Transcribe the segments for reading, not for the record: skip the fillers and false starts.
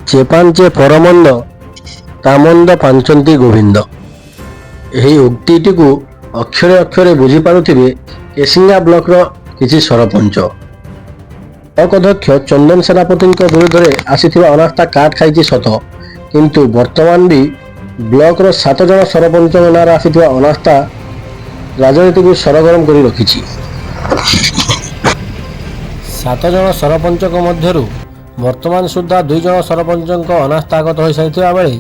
ଯେ ପାଞ୍ଚେ ପରମନ୍ଦ ତା ମନ୍ଦ ପାଞ୍ଚନ୍ତି ଗୋବିନ୍ଦ। ଏହି ଉକ୍ତିଟିକୁ ଅକ୍ଷରେ ଅକ୍ଷରେ ବୁଝିପାରୁଥିବେ କେସିଙ୍ଗା ବ୍ଲକର କିଛି ସରପଞ୍ଚ। ବ୍ଲକ ଅଧ୍ୟକ୍ଷ ଚନ୍ଦନ ସେନାପତିଙ୍କ ବିରୁଦ୍ଧରେ ଆସିଥିବା ଅନାସ୍ଥା କାଟ ଖାଇଛି ସତ, କିନ୍ତୁ ବର୍ତ୍ତମାନ ବି ବ୍ଲକର 7 ଜଣ ସରପଞ୍ଚଙ୍କ ନାଁରେ ଆସିଥିବା ଅନାସ୍ଥା ରାଜନୀତିକୁ ସରଗରମ କରି ରଖିଛି। 7 ଜଣ ସରପଞ୍ଚଙ୍କ ମଧ୍ୟରୁ ବର୍ତ୍ତମାନ ସୁଦ୍ଧା 2 ଜଣ ସରପଞ୍ଚଙ୍କ ଅନାସ୍ଥା ଆଗତ ହୋଇସାରିଥିବା ବେଳେ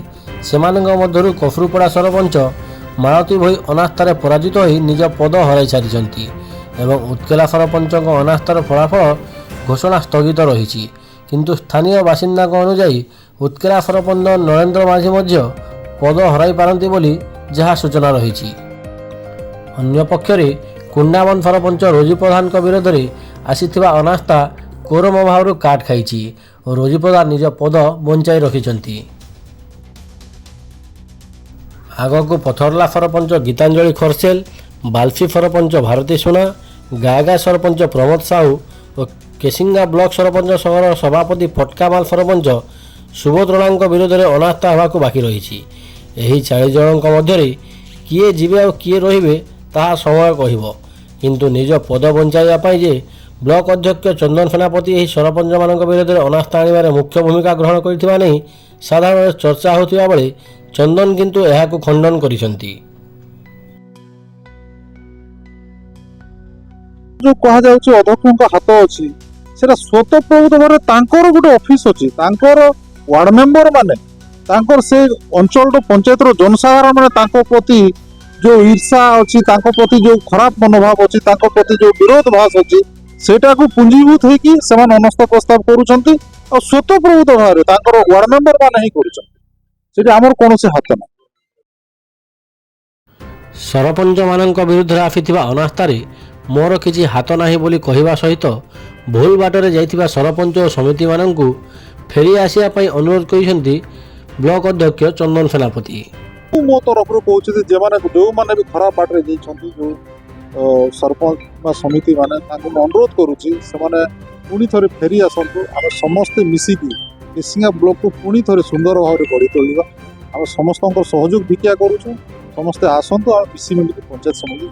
ସେମାନଙ୍କ ମଧ୍ୟରୁ କଫୁରପଡ଼ା ସରପଞ୍ଚ ମାଳତୀ ଭୋଇ ଅନାସ୍ଥାରେ ପରାଜିତ ହୋଇ ନିଜ ପଦ ହରାଇ ସାରିଛନ୍ତି ଏବଂ ଉତ୍କେଲା ସରପଞ୍ଚଙ୍କ ଅନାସ୍ଥାର ଫଳାଫଳ ଘୋଷଣା ସ୍ଥଗିତ ରହିଛି। କିନ୍ତୁ ସ୍ଥାନୀୟ ବାସିନ୍ଦାଙ୍କ ଅନୁଯାୟୀ ଉତ୍କେଲା ସରପଞ୍ଚ ନରେନ୍ଦ୍ର ମାଝୀ ମଧ୍ୟ ପଦ ହରାଇ ପାରନ୍ତି ବୋଲି ଯାହା ସୂଚନା ରହିଛି। ଅନ୍ୟପକ୍ଷରେ କୁଣ୍ଡାବନ ସରପଞ୍ଚ ରୋଜି ପ୍ରଧାନଙ୍କ ବିରୋଧରେ ଆସିଥିବା ଅନାସ୍ଥା କୋରମ ଅଭାବରୁ କାଟ ଖାଇଛି ଓ ରୋଜି ପ୍ରଧାନ ନିଜ ପଦ ବଞ୍ଚାଇ ରଖିଛନ୍ତି। ଆଗକୁ ପଥରଲା ସରପଞ୍ଚ ଗୀତାଞ୍ଜଳି ଖରସେଲ, ବାଲସି ସରପଞ୍ଚ ଭାରତୀ ସୁନା, ଗାଗା ସରପଞ୍ଚ ପ୍ରମୋଦ ସାହୁ ଓ କେସିଙ୍ଗା ବ୍ଲକ ସରପଞ୍ଚ ସଂଘର ସଭାପତି ଫଟକାମାଲ ସରପଞ୍ଚ ସୁବୋଧ ରଣାଙ୍କ ବିରୋଧରେ ଅନାସ୍ଥା ହେବାକୁ ବାକି ରହିଛି। ଏହି 40 ଜଣଙ୍କ ମଧ୍ୟରେ କିଏ ଯିବେ ଆଉ କିଏ ରହିବେ ତାହା ସମୟ କହିବ, କିନ୍ତୁ ନିଜ ପଦ ବଞ୍ଚାଇବା ପାଇଁ ଯେ ବ୍ଲକ ଅଧ୍ୟକ୍ଷ ଚନ୍ଦନ ସେନାପତି ଏହି ସରପଞ୍ଚମାନଙ୍କ ବିରୋଧରେ ଅନାସ୍ଥା ଆଣିବାରେ ମୁଖ୍ୟ ଭୂମିକା ଗ୍ରହଣ କରିଥିବା ନେଇ ସାଧାରଣରେ ଚର୍ଚ୍ଚା ହେଉଥିବା ବେଳେ ଚନ୍ଦନ କିନ୍ତୁ ଏହାକୁ ଖଣ୍ଡନ କରିଛନ୍ତି। जो कहा जाउछि अध्यक्षक हाथ अछि सेटा स्वतःप्रभुत भाବରେ तांकर गोटे ऑफिस अछि, तांकर वार्ड मेंबर माने तांकर से अंचल पंचायत जनसाधारण माने तांको प्रति जो ईर्षा अछि, तांको प्रति जो खराब मनोभाव अछि, तांको प्रति जो विरोध भास अछि सेटा को पुंजीभूत है कि समान अनास्था प्रस्ताव करूछंती और स्वतःप्रभुत भाବରେ तांकर वार्ड मेंबर माने ही करूछंती, सेटा हमर कोनोसे हाथ ना। ସରପଞ୍ଚ ମାନଙ୍କ ବିରୁଦ୍ଧରେ ଆସିଥିବା ଅନାସ୍ଥାରେ ମୋର କିଛି ହାତ ନାହିଁ ବୋଲି କହିବା ସହିତ ଭୁଲ ବାଟରେ ଯାଇଥିବା ସରପଞ୍ଚ ଓ ସମିତିମାନଙ୍କୁ ଫେରି ଆସିବା ପାଇଁ ଅନୁରୋଧ କରିଛନ୍ତି ବ୍ଲକ ଅଧ୍ୟକ୍ଷ ଚନ୍ଦନ ସେନାପତି। मो तरफ कहूँ जो मैंने भी खराब बाटे जाइछंती जो सरपंच बा समिति माने अनुरोध करुच्ची से पुणी थे फेरी आसतु, आम समस्ते मिसिकी केसिंगा ब्लॉक को पुणी थे सुंदर भाव में गढ़ी तोलिबा। आम समस्त सहयोग भिक्षा करुचु, समस्ते आसतु आम मिसी मिलिकी पंचायत समिति।